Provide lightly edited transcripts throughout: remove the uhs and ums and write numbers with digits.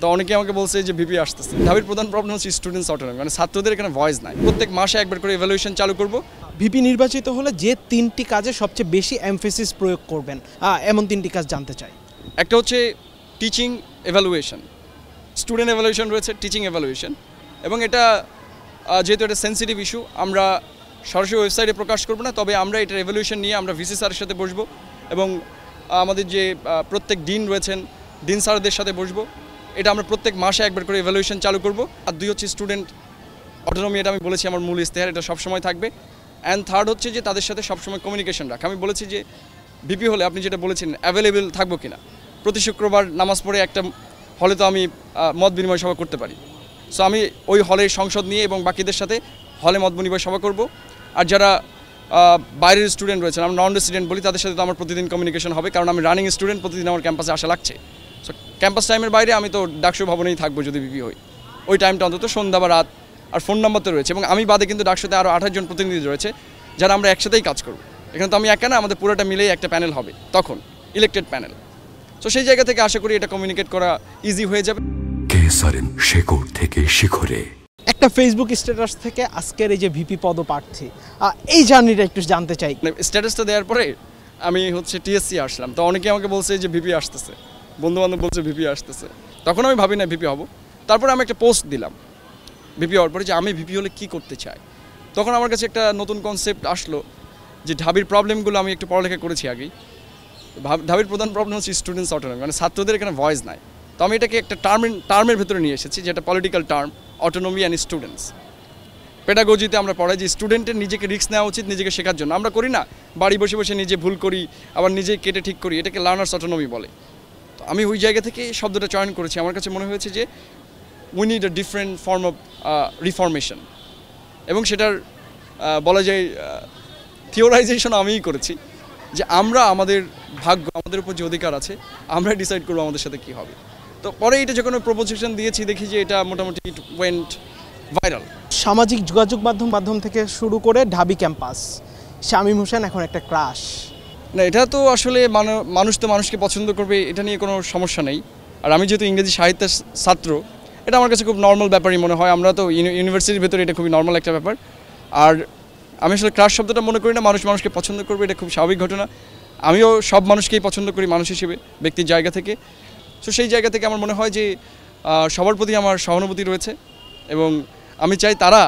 তো অনেকে আমাকে বলছে যে ভিপি আসতেছে। ঢাবির প্রধান প্রবলেম হচ্ছে স্টুডেন্টস অটোনমি, মানে ছাত্রদের এখানে ভয়েস নাই। প্রত্যেক মাসে একবার করে ইভ্যালুয়েশন চালু করব। ভিপি নির্বাচিত হলে যে তিনটি কাজে সবচেয়ে বেশি এমফেসিস প্রয়োগ করবেন এমন তিনটি কাজ জানতে চাই। একটা হচ্ছে টিচিং এভ্যালুয়েশন, স্টুডেন্ট এভ্যালুয়েশন রয়েছে, টিচিং এভ্যালুয়েশন, এবং এটা যেহেতু এটা সেন্সিটিভ ইস্যু, আমরা সরাসরি ওয়েবসাইটে প্রকাশ করব না, তবে আমরা এটার এভ্যালুয়েশন নিয়ে আমরা ভিসি স্যারের সাথে বসবো এবং আমাদের যে প্রত্যেক ডিন রয়েছেন ডিন স্যারদের সাথে বসবো। এটা আমরা প্রত্যেক মাসে একবার করে এভ্যালুয়েশন চালু করব। আর দুই হচ্ছে স্টুডেন্ট অটোনমি, এটা আমি বলেছি আমার মূল ইস্তেহার, এটা সবসময় থাকবে। অ্যান্ড থার্ড হচ্ছে যে তাদের সাথে সবসময় কমিউনিকেশন রাখা। আমি বলেছি যে ভিপি হলে আপনি যেটা বলেছেন অ্যাভেলেবেল থাকবো কিনা, প্রতি শুক্রবার নামাজ পড়ে একটা হলে তো আমি মত বিনিময় সভা করতে পারি। সো আমি ওই হলে সংসদ নিয়ে এবং বাকিদের সাথে হলে মত বিনিময় সভা করব। আর যারা বাইরের স্টুডেন্ট রয়েছেন, আমরা নন রেসিডেন্ট বলি, তাদের সাথে তো আমার প্রতিদিন কমিউনিকেশন হবে, কারণ আমি রানিং স্টুডেন্ট, প্রতিদিন আমার ক্যাম্পাসে আসা লাগছে। সো ক্যাম্পাস টাইমের বাইরে আমি তো ডাকসু ভবনেই থাকবো যদি ভিপি হই। ওই টাইমটা অন্তত সন্ধ্যা বা রাত। আর ফোন নাম্বার তো রয়েছে, এবং আমি বাদে কিন্তু ডাকসুতে আরও 28 জন প্রতিনিধি রয়েছে যারা আমরা একসাথেই কাজ করব। এখানে তো আমি একা না, আমাদের পুরোটা মিলেই একটা প্যানেল হবে, তখন ইলেক্টেড প্যানেল। তো সেই জায়গা থেকে আশা করি এটা কমিউনিকেট করা ইজি হয়ে যাবে। শেকড় থেকে শিখরে একটা ফেসবুক স্ট্যাটাস থেকে আজকের এই যে ভিপি পদপ্রার্থী, এই জার্নিটা একটু জানতে চাই। স্ট্যাটাসটা দেওয়ার পরে আমি হচ্ছে টিএসসি আসলাম, তো অনেকে আমাকে বলছে যে ভিপি আসতেছে, বন্ধুবান্ধব বলছে ভিপি আসতেছে। তখন আমি ভাবি না ভিপি হব। তারপরে আমি একটা পোস্ট দিলাম ভিপি হওয়ার পরে যে আমি ভিপি হলে কী করতে চাই। তখন আমার কাছে একটা নতুন কনসেপ্ট আসলো যে ঢাবির প্রবলেমগুলো আমি একটু পড়ালেখা করেছি আগেই। ঢাবির প্রধান প্রবলেম হচ্ছে স্টুডেন্টস অটোনমি, মানে ছাত্রদের এখানে ভয়েস নাই। তো আমি এটাকে একটা টার্মের ভেতরে নিয়ে এসেছি, যেটা political term, autonomy and students. পেডাগজিতে আমরা পড়াই যে স্টুডেন্টের নিজেকে রিস্ক নেওয়া উচিত নিজেকে শেখার জন্য। আমরা করি না, বাড়ি বসে বসে নিজে ভুল করি, আবার নিজেই কেটে ঠিক করি, এটাকে লার্নার্স অটোনমি বলে। তো আমি ওই জায়গা থেকে শব্দটা চয়ন করেছি। আমার কাছে মনে হয়েছে যে we need a different form of reformation, এবং সেটার বলা যায় থিওরাইজেশন আমিই করেছি যে আমরা আমাদের ভাগ্য, আমাদের উপর যে অধিকার আছে, আমরা ডিসাইড করবো আমাদের সাথে কী হবে। তো পরে এটা যখন প্রপোজিশন দিয়েছি, দেখি যে এটা মোটামুটি ইট ওয়েন্ট ভাইরাল। সামাজিক যোগাযোগ মাধ্যম থেকে শুরু করে ঢাবি ক্যাম্পাস, শামীম হোসেন এখন একটা ক্রাশ। না, এটা তো আসলে মানুষ তো মানুষকে পছন্দ করবে, এটা নিয়ে কোনো সমস্যা নেই। আর আমি যেহেতু ইংরেজি সাহিত্যের ছাত্র, এটা আমার কাছে খুব নর্মাল ব্যাপারই মনে হয়। আমরা তো ইউনিভার্সিটির ভেতরে এটা খুবই নর্মাল একটা ব্যাপার। আর আমি আসলে ক্রাশ শব্দটা মনে করি না, মানুষকে পছন্দ করবে, এটা খুব স্বাভাবিক ঘটনা। আমিও সব মানুষকেই পছন্দ করি মানুষ হিসেবে, ব্যক্তির জায়গা থেকে। তো সেই জায়গা থেকে আমার মনে হয় যে সবার প্রতি আমার সহানুভূতি রয়েছে, এবং আমি চাই তারা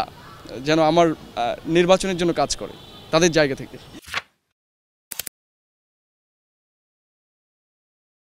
যেন আমার নির্বাচনের জন্য কাজ করে তাদের জায়গা থেকে।